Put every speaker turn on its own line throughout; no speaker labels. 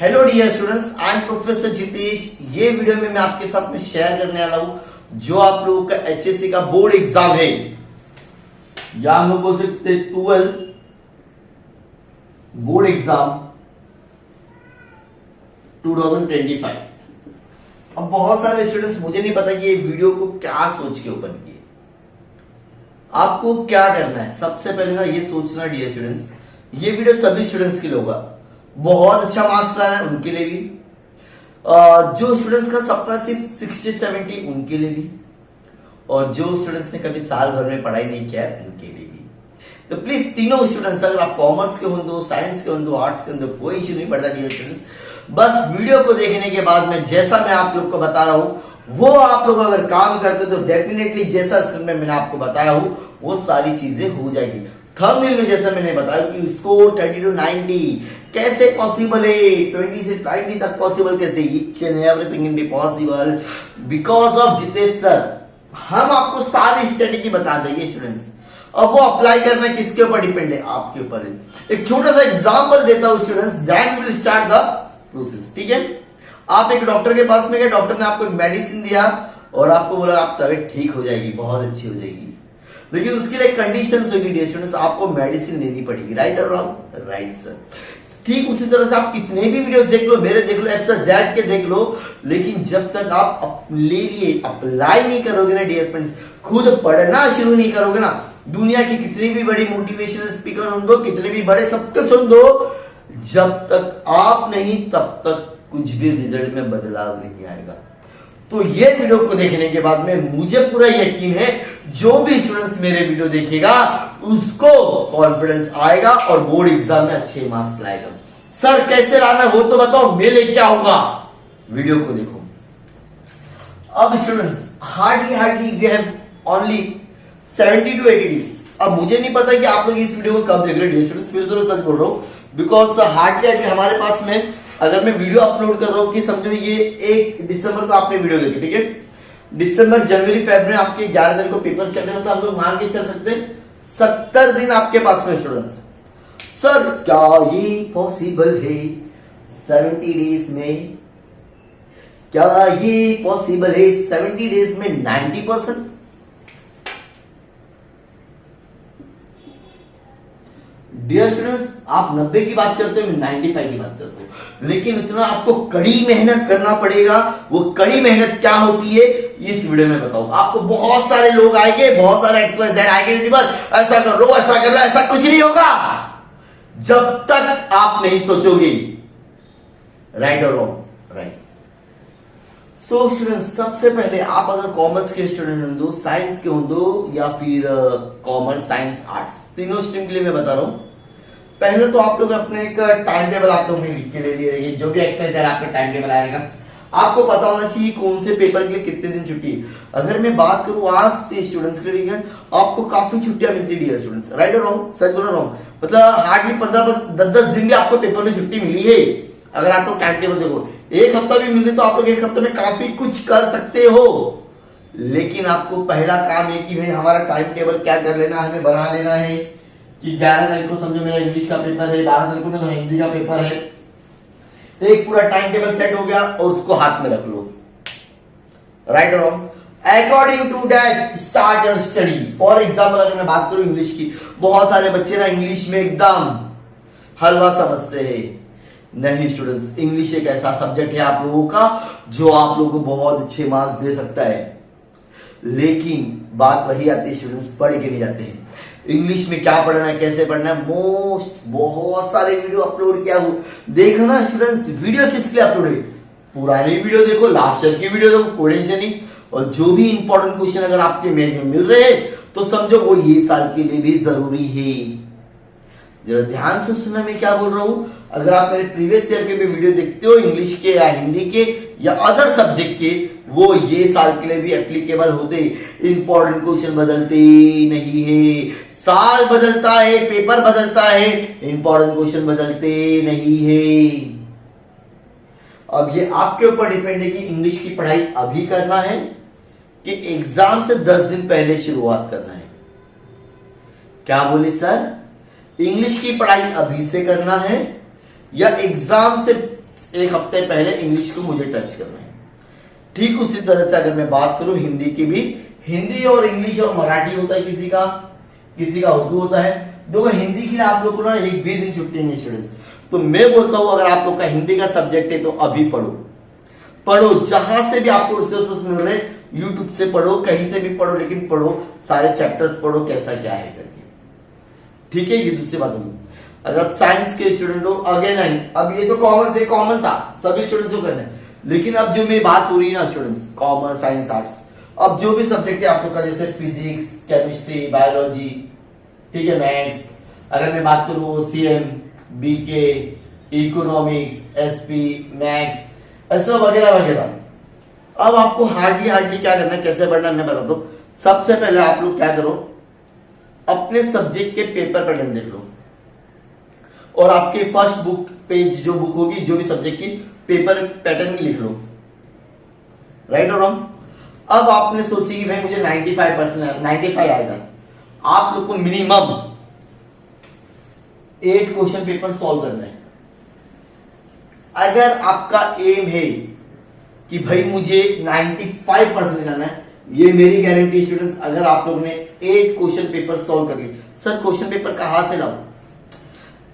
Hello dear students, I am professor Jitesh. ये video में मैं आपके साथ में शेयर करने वाला हूं जो आप लोगों का एचएससी का बोर्ड एग्जाम है, या हम लोग बोल सकते 12 बोर्ड एग्जाम 2025। अब बहुत सारे स्टूडेंट्स, मुझे नहीं पता कि ये वीडियो को क्या सोच के ओपन किए। आपको क्या करना है, सबसे पहले ना ये सोचना डियर स्टूडेंट्स, ये वीडियो सभी स्टूडेंट्स के लिए होगा। बहुत अच्छा मार्क्स लाना है उनके लिए भी, जो स्टूडेंट्स का सपना सिर्फ 60-70 उनके लिए भी, और जो स्टूडेंट्स ने कभी साल भर में पढ़ाई नहीं किया है उनके लिए भी। तो प्लीज तीनों स्टूडेंट्स, अगर आप कॉमर्स के हो, साइंस के हो, आर्ट्स के हो, कोई इश्यू नहीं पड़ता डियर स्टूडेंट्स। बस वीडियो को देखने के बाद में जैसा मैं आप लोग को बता रहा हूं वो आप लोग अगर काम करते तो डेफिनेटली जैसा मैंने आपको बताया हूं वो सारी चीजें हो जाएगी। थंबनेल में जैसा मैंने बताया कि स्कोर 30 to 90 कैसे पॉसिबल है, 20 से 90 तक पॉसिबल कैसे, each and everything can be possible because of Jitesh sir. हम आपको सारी स्ट्रेटेजी बता देंगे स्टूडेंट्स। अब वो अप्लाई करना किसके ऊपर डिपेंड है, आपके ऊपर है। एक छोटा सा एग्जांपल देता हूं students, then we will start the process. ठीक है, आप एक डॉक्टर के पास में गए, डॉक्टर ने आपको एक मेडिसिन दिया और आपको बोला आप तबीयत ठीक हो जाएगी, बहुत अच्छी हो जाएगी, लेकिन उसके लिए कंडीशंस होगी डियर स्टूडेंट्स, आपको मेडिसिन लेनी पड़ेगी। राइट और रॉन्ग? Right sir. ठीक उसी तरह से आप कितने भी वीडियोस देख लो, मेरे देख लो, एक्सरसाइज के देख लो, लेकिन जब तक आप ले लिए अप्लाई नहीं करोगे ना डियर फ्रेंड्स, खुद पढ़ना शुरू नहीं करोगे ना, दुनिया की कितनी भी बड़ी मोटिवेशनल स्पीकर सुन दो, कितने भी बड़े सबके सुन दो, जब तक आप नहीं तब तक कुछ भी रिजल्ट में बदलाव नहीं आएगा। तो ये वीडियो को देखने के बाद में मुझे पूरा यकीन है जो भी स्टूडेंट्स मेरे वीडियो देखेगा उसको कॉन्फिडेंस आएगा और बोर्ड एग्जाम में अच्छे मार्क्स लाएगा। सर कैसे लाना वो तो बताओ, मैं लेके आऊंगा, वीडियो को देखो। अब students hardly we have only 70 to 80 days. अब मुझे नहीं पता कि आप लोग इस वीडियो को कब देख रहे हैं स्टूडेंट्स, फिर से सच बोल रहा हूं, बिकॉज हार्डली हमारे पास में अगर मैं वीडियो अपलोड कर रहा हूं कि समझो ये 1 दिसंबर को आपने वीडियो देखी, ठीक है, दिसंबर जनवरी फरवरी आपके 11 तारीख को पेपर चल रहे हैं, तो हम लोग मान के चल सकते हैं 70 दिन आपके पास में स्टूडेंट्स। सर क्या ये पॉसिबल है 70 डेज में? क्या ये पॉसिबल है 70 डेज में 90%? डियर स्टूडेंट्स, आप 90 की बात करते हो, मैं 95 की बात करता हूं, लेकिन इतना आपको कड़ी मेहनत करना पड़ेगा। वो कड़ी मेहनत क्या होती है इस वीडियो में बताऊं आपको। बहुत सारे लोग आएंगे, बहुत सारे XYZ आएंगे, बस ऐसा कर लो, ऐसा कर लो, ऐसा कुछ नहीं होगा जब तक आप नहीं सोचोगे। राइट और रॉन्ग? राइट। सो स्टूडेंट्स, सबसे पहले आप अगर कॉमर्स के स्टूडेंट हो, साइंस के हो, या फिर कॉमर्स साइंस आर्ट्स तीनों स्ट्रीम के लिए मैं बता रहा हूं, पहले तो आप लोग अपने एक टाइम टेबल आप लोग लिख के ले लिए रहिए। जो भी एक्सरसाइज है आपका टाइम टेबल आएगा, आपको पता होना चाहिए कौन से पेपर के लिए कितने दिन छुट्टी है। अगर मैं बात करूं आज से स्टूडेंट्स के लिए, आपको काफी छुट्टियां मिलती है स्टूडेंट्स। राइट और रॉन्ग? सच बोल रहा हूं, मतलब हार्डली 15-10 दिन भी आपको पेपर में छुट्टी मिली है। अगर आप लोग टाइम टेबल देखो, एक हफ्ता भी मिले तो आप लोग एक हफ्ते में काफी कुछ कर सकते हो, लेकिन आपको पहला काम है कि भाई हमारा टाइम टेबल क्या कर लेना है, हमें बना लेना है कि 11 तारीख को समझो मेरा इंग्लिश का पेपर है, 12 तारीख को मेरा हिंदी का पेपर है, तो एक पूरा टाइम टेबल सेट हो गया और उसको हाथ में रख लो। राइट और wrong? According to that start your study. For example अगर मैं बात करूं इंग्लिश की, बहुत सारे बच्चे ना इंग्लिश में एकदम हलवा समझते हैं। नहीं स्टूडेंट्स, इंग्लिश एक ऐसा सब्जेक्ट है आप लोगों का जो आप लोगों को बहुत अच्छे मार्क्स दे सकता है, लेकिन बात वही आती है स्टूडेंट्स, पढ़ के नहीं जाते हैं। इंग्लिश में क्या पढ़ना है, कैसे पढ़ना है, बहुत सारे वीडियो अपलोड किया हूं, देखो ना स्टूडेंट्स। वीडियो किसके लिए अपलोड है? पुरानी वीडियो देखो, लास्ट ईयर की वीडियो देखो, कोई टेंशन नहीं। और जो भी इंपॉर्टेंट क्वेश्चन अगर आपके में मिल रहे हैं तो समझो वो ये साल के लिए भी जरूरी है। जरा ध्यान से सुनना मैं क्या बोल रहा हूं। अगर आप मेरे प्रीवियस ईयर के भी वीडियो देखते हो, इंग्लिश के या हिंदी के या अदर सब्जेक्ट के, वो ये साल के लिए भी एप्लीकेबल होते। इंपॉर्टेंट क्वेश्चन बदलते नहीं है, साल बदलता है, पेपर बदलता है, इंपॉर्टेंट क्वेश्चन बदलते नहीं है। अब ये आपके ऊपर डिपेंड है कि इंग्लिश की पढ़ाई अभी करना है कि एग्जाम से 10 दिन पहले शुरुआत करना है। क्या बोले सर? इंग्लिश की पढ़ाई अभी से करना है या एग्जाम से एक हफ्ते पहले इंग्लिश को मुझे टच करना है। ठीक उसी तरह से अगर मैं बात करूं हिंदी की भी, हिंदी और इंग्लिश और मराठी होता है किसी का उर्दू होता है। देखो हिंदी के लिए आप लोग को ना एक भी दिन छुट्टी नहीं स्टूडेंट्स। तो मैं बोलता हूं अगर आप लोग का हिंदी का सब्जेक्ट है तो अभी पढ़ो, जहां से भी आपको रिसोर्सेस मिल रहे, यूट्यूब से पढ़ो, कहीं से भी पढ़ो, लेकिन पढ़ो, सारे चैप्टर्स पढ़ो कैसा क्या है करके। ठीक है, ये दूसरी बात होगी। अगर आप साइंस के स्टूडेंट हो, अगेन अब ये तो कॉमन था, सभी स्टूडेंट्स को करना है। लेकिन अब जो मेरी बात हो रही है ना स्टूडेंट्स, कॉमर्स, साइंस, आर्ट्स, अब जो भी सब्जेक्ट है आप लोग का, जैसे फिजिक्स, केमिस्ट्री, बायोलॉजी, ठीक है, मैथ्स, अगर मैं बात करूं CM, BK, economics, SP, maths, ऐसा वगैरह वगैरह। अब आपको हार्डली क्या करना है, कैसे पढ़ना है मैं बताता हूं। सबसे पहले आप लोग क्या करो, अपने सब्जेक्ट के पेपर पैटर्न देख लो और आपके फर्स्ट बुक पेज जो बुक होगी, जो भी सब्जेक्ट की, पेपर पैटर्न लिख लो, राइट और रॉन्ग। अब आपने सोची कि भाई मुझे 95 आएगा। आप लोग को मिनिमम 8 क्वेश्चन पेपर सॉल्व करना है। अगर आपका एम है कि भाई मुझे 95% लाना है, ये मेरी गारंटी स्टूडेंट्स, अगर आप लोगों ने 8 क्वेश्चन पेपर सॉल्व करके, सर क्वेश्चन पेपर कहां से लाऊं?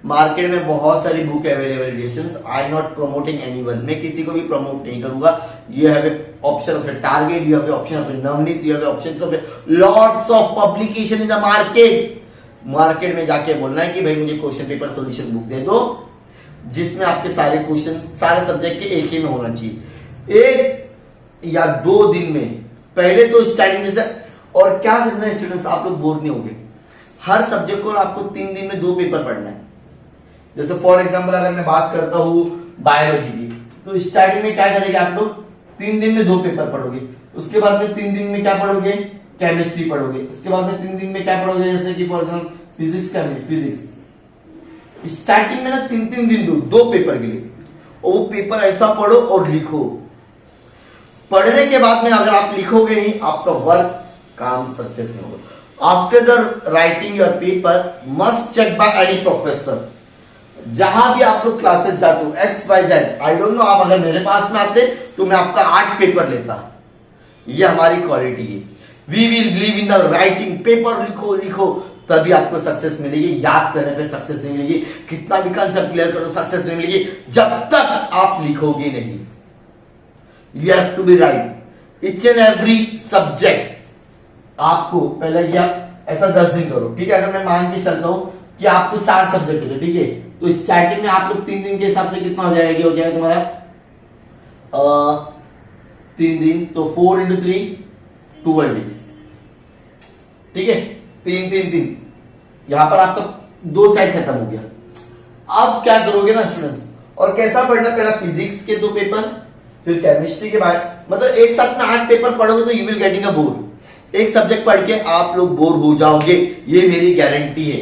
मार्केट में बहुत सारी book available. I not promoting anyone, मैं किसी को भी प्रमोट नहीं करूंगा। You have A option of A target, you have A option of A Navneet, you have A option of A lots of publication in the market. Market में जाके बोलना है कि भाई मुझे क्वेश्चन पेपर सोल्यूशन बुक दे दो, जिसमें आपके सारे क्वेश्चन सारे सब्जेक्ट के एक ही में होना चाहिए, 1 या 2 दिन में। पहले तो स्टार्टिंग जैसे, और क्या करना है स्टूडेंट्स, आप लोग बोर नहीं होंगे। हर सब्जेक्ट को आपको 3 दिन में 2 पेपर पढ़ना है। जैसे फॉर एग्जांपल अगर मैं बात करता हूं बायोलॉजी की, तो स्टार्टिंग में क्या करेंगे आप लोग, 3 दिन में 2 पेपर पढ़ोगे। उसके बाद में 3 दिन में क्या पढ़ोगे, केमिस्ट्री पढ़ोगे। उसके बाद में 3 दिन में क्या पढ़ोगे, जैसे कि फॉर एग्जाम्पल फिजिक्स का में फिजिक्स। स्टार्टिंग में ना 3-3 दिन दो पेपर के लिए, और वो पेपर ऐसा पढ़ो और लिखो। पढ़ने के बाद में अगर आप लिखोगे नहीं, आपका वर्क काम सक्सेस नहीं होगा। After the writing your paper must check by any professor. जहां भी आप लोग क्लासेस जाते हो, XYZ, आई डोंट नो, आप अगर मेरे पास में आते तो मैं आपका 8 पेपर लेता। ये हमारी क्वालिटी है। We will believe in the writing, paper लिखो, तभी आपको सक्सेस मिलेगी। याद करने पे सक्सेस नहीं मिलेगी, कितना भी कंसेप्ट क्लियर करो सक्सेस नहीं मिलेगी, जब तक आप लिखोगे नहीं। You have to be write each and every subject. आपको पहले क्या, ऐसा 10 दिन करो, ठीक है। अगर मैं मान के चलता हूं कि आपको 4 सब्जेक्ट है, ठीक है, तो स्टार्टिंग में आप लोग 3 दिन के हिसाब से कितना हो जाएगा तुम्हारा 3 दिन, तो 4 into 3 12 days, ठीक है। 3 यहां पर आपका 2 साइड खत्म हो गया। अब क्या करोगे ना स्टूडेंट्स, और कैसा पढ़ना, पहला फिजिक्स के 2 पेपर, फिर केमिस्ट्री के बाद, मतलब एक साथ में 8 पेपर पढ़ोगे तो you will getting a bore. एक सब्जेक्ट पढ़ के आप लोग बोर हो जाओगे, ये मेरी गारंटी है।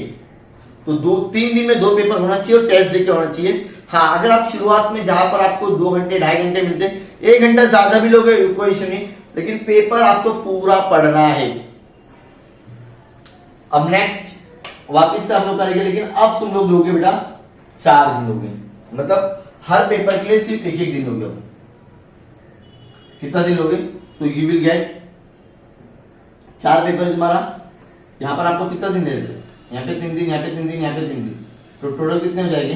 तो 2-3 दिन में 2 पेपर होना चाहिए और टेस्ट देके होना चाहिए। हाँ, अगर आप शुरुआत में जहां पर आपको 2 घंटे 2.5 घंटे मिलते, 1 घंटा ज्यादा भी लोगे कोई इशू नहीं, लेकिन पेपर आपको पूरा पढ़ना है। अब नेक्स्ट वापिस से हम लोग करेंगे, लेकिन अब तुम लोग लोगे बेटा 4 दिन लोगे, मतलब हर पेपर के लिए सिर्फ 1-1 दिन लोगे। कितना दिन लोगे, तो यू विल गेट 4 पेपर है तुम्हारा। यहां पर आपको कितना दिन दे देते, यहाँ पे 3 दिन, यहाँ पे 3 दिन, यहाँ पे 3 दिन, तो टोटल कितने हो जाएंगे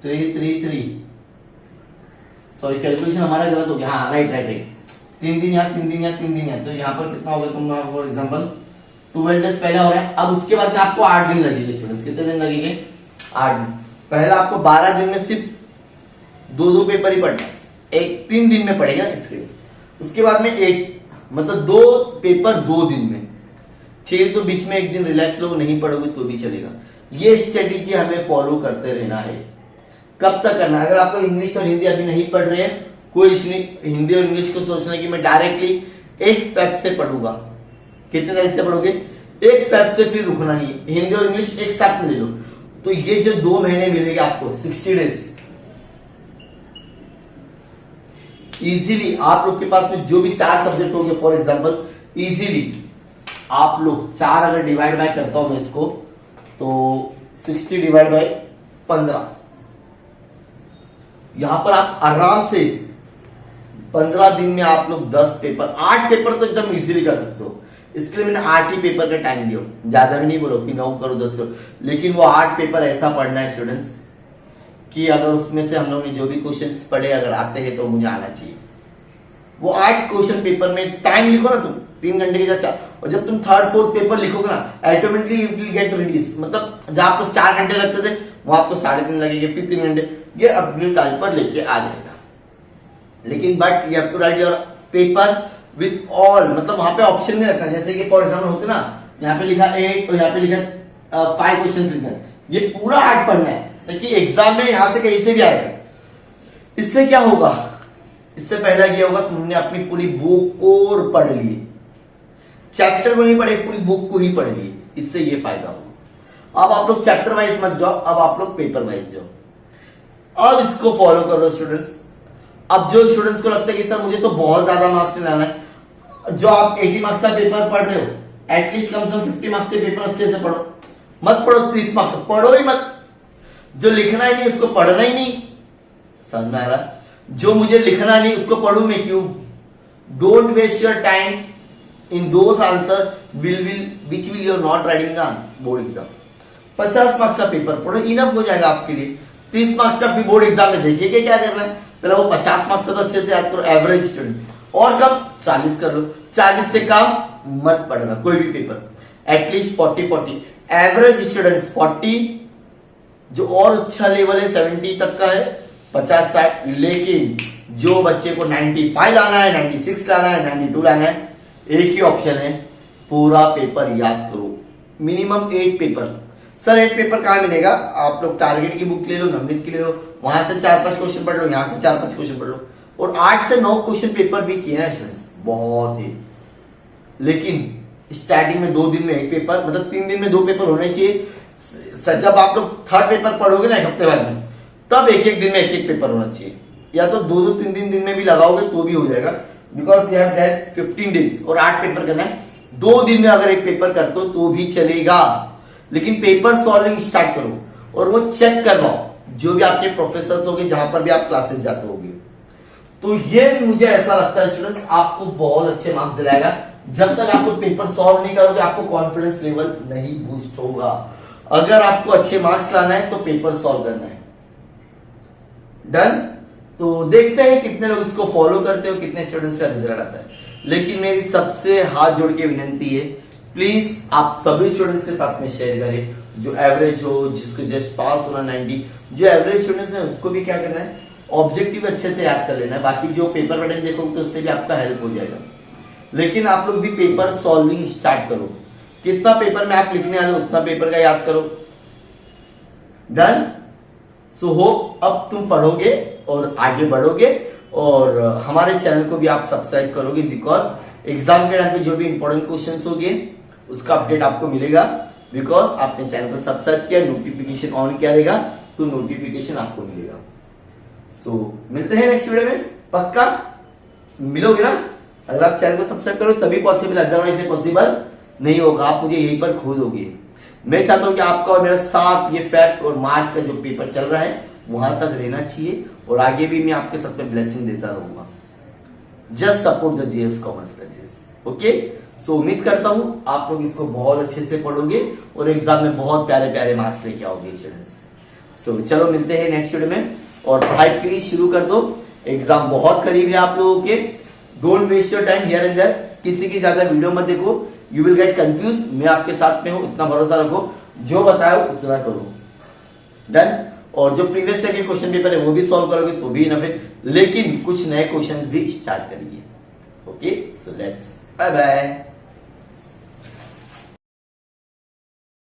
3 सॉरी कैलकुलेशन हमारा गलत हो गया। हाँ राइट 3 दिन यहाँ, 3 दिन यहाँ, 3 दिन यहाँ, तो यहाँ पर कितना होगा तुम्हारा, फॉर एग्जाम्पल 12 डेज पहला हो रहा है। अब उसके बाद आपको 8 दिन लगेंगे स्टूडेंट्स। कितने दिन लगेंगे, 8 दिन। पहला आपको 12 दिन में सिर्फ 2 पेपर ही पढ़ना है, 3 दिन में पढ़ेगा इसके लिए। उसके बाद में मतलब 2 पेपर 2 दिन में, 6 तो बीच में 1 दिन रिलैक्स लो, नहीं पढ़ोगे तो भी चलेगा। ये स्ट्रेटेजी हमें फॉलो करते रहना है। कब तक करना है, अगर आपको इंग्लिश और हिंदी अभी नहीं पढ़ रहे हैं, कोई इशू नहीं। हिंदी और इंग्लिश को सोचना कि मैं डायरेक्टली 1 फेब से पढ़ूंगा। कितने तारीख से पढ़ोगे, 1 फेब से, फिर रुकना नहीं है। हिंदी और इंग्लिश एक साथ में ले लो, तो ये जो 2 महीने मिलेंगे आपको 60 डेज, इजीली आप लोग के पास में जो भी 4 सब्जेक्ट होंगे, फॉर एग्जाम्पल इजीली आप लोग 4 अगर डिवाइड बाय करता हूं मैं इसको, तो 60 डिवाइड बाय 15, यहां पर आप आराम से 15 दिन में आप लोग 10 पेपर 8 पेपर तो एकदम इजीली कर सकते हो। इसके लिए मैंने 8 ही पेपर का टाइम दिया, ज्यादा भी नहीं बोलो कि 9 करो 10 करो, लेकिन वो 8 पेपर ऐसा पढ़ना है स्टूडेंट्स कि अगर उसमें से हम लोग ने जो भी क्वेश्चंस पढ़े अगर आते हैं तो मुझे आना चाहिए। वो 8 क्वेश्चन पेपर में टाइम लिखो ना तुम 3 घंटे के जैसा, और जब तुम 3rd 4th पेपर लिखोगे ना automatically you will get reduce, मतलब जहां आपको 4 घंटे लगते थे वो आपको 3.5 लगेंगे, फिर 3 घंटे, ये अपने टाइम पर लेके आ जाएगा। लेकिन but you have to write your paper with all, मतलब वहां पे ऑप्शन नहीं रखना, जैसे कि फॉर एग्जाम्पल होते ना यहाँ पे लिखा 8 और यहाँ पे लिखा 5 क्वेश्चन लिखना, ये पूरा 8 पढ़ना है ताकि एग्जाम में यहां से कहीं से भी आएगा। इससे क्या होगा, इससे पहला क्या होगा, तुमने अपनी पूरी बुक को पढ़ ली, चैप्टर को नहीं पढ़े पूरी बुक को ही पढ़ ली, इससे ये फायदा होगा। अब आप लोग चैप्टर वाइज मत जाओ, अब आप लोग पेपर वाइज जाओ। अब इसको फॉलो करो स्टूडेंट्स। अब जो स्टूडेंट्स को लगता है कि सर मुझे तो बहुत ज्यादा मार्क्स नहीं लाना है, जो आप 80 मार्क्स का पेपर पढ़ रहे हो एटलीस्ट कम से कम 50 मार्क्स के पेपर अच्छे से पढ़ो, मत पढ़ो 30 मार्क्स पढ़ो ही मत, जो लिखना ही नहीं उसको पढ़ना ही नहीं। समझ में आ रहा, जो मुझे लिखना नहीं उसको पढ़ू मैं क्यों? Don't waste your time in those answer which will you not writing on board exam. 50 marks का पेपर पढ़ो, इनफ हो जाएगा आपके लिए। 30 मार्क्स का फिर बोर्ड एग्जाम में देखिए क्या करना है, पहले वो 50 मार्क्स का तो अच्छे से याद करो एवरेज स्टूडेंट, और कम 40 कर लो, 40 से कम मत पढ़ना कोई भी पेपर, एटलीस्ट 40 एवरेज स्टूडेंट्स 40, जो और अच्छा लेवल है 70 तक का है 50-60, लेकिन जो बच्चे को 95 लाना है 96 लाना है 92 लाना है, एक ही ऑप्शन है, पूरा पेपर याद करो, मिनिमम 8 पेपर। सर 8 पेपर कहां मिलेगा, आप लोग टारगेट की बुक ले लो, नवनीत की ले लो, वहां से 4-5 क्वेश्चन पढ़ लो, यहां से 4-5 क्वेश्चन पढ़ लो, और 8 से 9 क्वेश्चन पेपर भी किए ना स्टूडेंट्स, बहुत ही। लेकिन स्टार्टिंग में 2 दिन में 1 पेपर, मतलब 3 दिन में 2 पेपर होने चाहिए। जब आप लोग 3rd पेपर पढ़ोगे ना 1 हफ्ते बाद में, तब 1-1 दिन में 1-1 पेपर होना चाहिए, या तो 2-2 3 दिन में भी लगाओगे तो भी हो जाएगा, because you have that 15 days और 8 पेपर करना है। 2 दिन में अगर 1 पेपर करते हो तो भी चलेगा, लेकिन पेपर सॉल्विंग स्टार्ट करो और वो चेक करवाओ जो भी आपके प्रोफेसर होंगे, जहां पर भी आप क्लासेस जाते होगे। तो ये मुझे ऐसा लगता है स्टूडेंट्स आपको बहुत अच्छे मार्क्स दिलाएगा। जब तक आप लोग पेपर सॉल्व नहीं करोगे आपको कॉन्फिडेंस लेवल नहीं बूस्ट होगा। अगर आपको अच्छे मार्क्स लाना है तो पेपर सॉल्व करना है। डन। तो देखते हैं कितने लोग इसको फॉलो करते हो, कितने स्टूडेंट्स का रिजल्ट आता है। लेकिन मेरी सबसे हाथ जोड़ के विनंती है, प्लीज आप सभी स्टूडेंट्स के साथ में शेयर करें, जो एवरेज हो, जिसको जस्ट पास होना 90, जो एवरेज स्टूडेंट्स है उसको भी क्या करना है, ऑब्जेक्टिव अच्छे से याद कर लेना है। बाकी जो पेपर पैटर्न देखोगे तो उससे भी आपका हेल्प हो जाएगा। लेकिन आप लोग भी पेपर सॉल्विंग स्टार्ट करो, कितना पेपर में आप लिखने वाले उतना पेपर का याद करो। डन। सो होप अब तुम पढ़ोगे और आगे बढ़ोगे, और हमारे चैनल को भी आप सब्सक्राइब करोगे, बिकॉज एग्जाम के टाइम पे जो भी इंपॉर्टेंट क्वेश्चंस होंगे उसका अपडेट आपको मिलेगा, बिकॉज आपने चैनल को सब्सक्राइब किया, नोटिफिकेशन ऑन किया रहेगा तो नोटिफिकेशन आपको मिलेगा। सो मिलते हैं नेक्स्ट वीडियो में, पक्का मिलोगे ना? अगर आप चैनल को सब्सक्राइब करो तभी पॉसिबल, अदरवाइज ये पॉसिबल नहीं होगा, आप मुझे यहीं पर खोजोगे। मैं चाहता हूं कि आपका और मेरा साथ ये फेब और मार्च का जो पेपर चल रहा है वहां तक रहना चाहिए, और आगे भी मैं आपके साथ में ब्लेसिंग देता रहूंगा। Just support the GS commerce classes. Okay. So उम्मीद करता हूं आप लोग इसको बहुत अच्छे से पढ़ोगे और एग्जाम में बहुत प्यारे प्यारे मार्क्स लेके आओगे स्टूडेंट्स। सो चलो मिलते हैं नेक्स्ट वीडियो में, और पढ़ाई प्लीज शुरू कर दो, एग्जाम बहुत करीब है आप लोगों के। Don't waste your time here and there, किसी की ज्यादा वीडियो मत देखो, यू विल गेट कंफ्यूज। मैं आपके साथ में हूं, इतना भरोसा रखो, जो बताया उतना करो। डन। और जो प्रीवियस ईयर के क्वेश्चन पेपर है वो भी सॉल्व करोगे तो भी इनफ है, लेकिन कुछ नए क्वेश्चंस भी स्टार्ट करिए। Okay. So let's bye bye.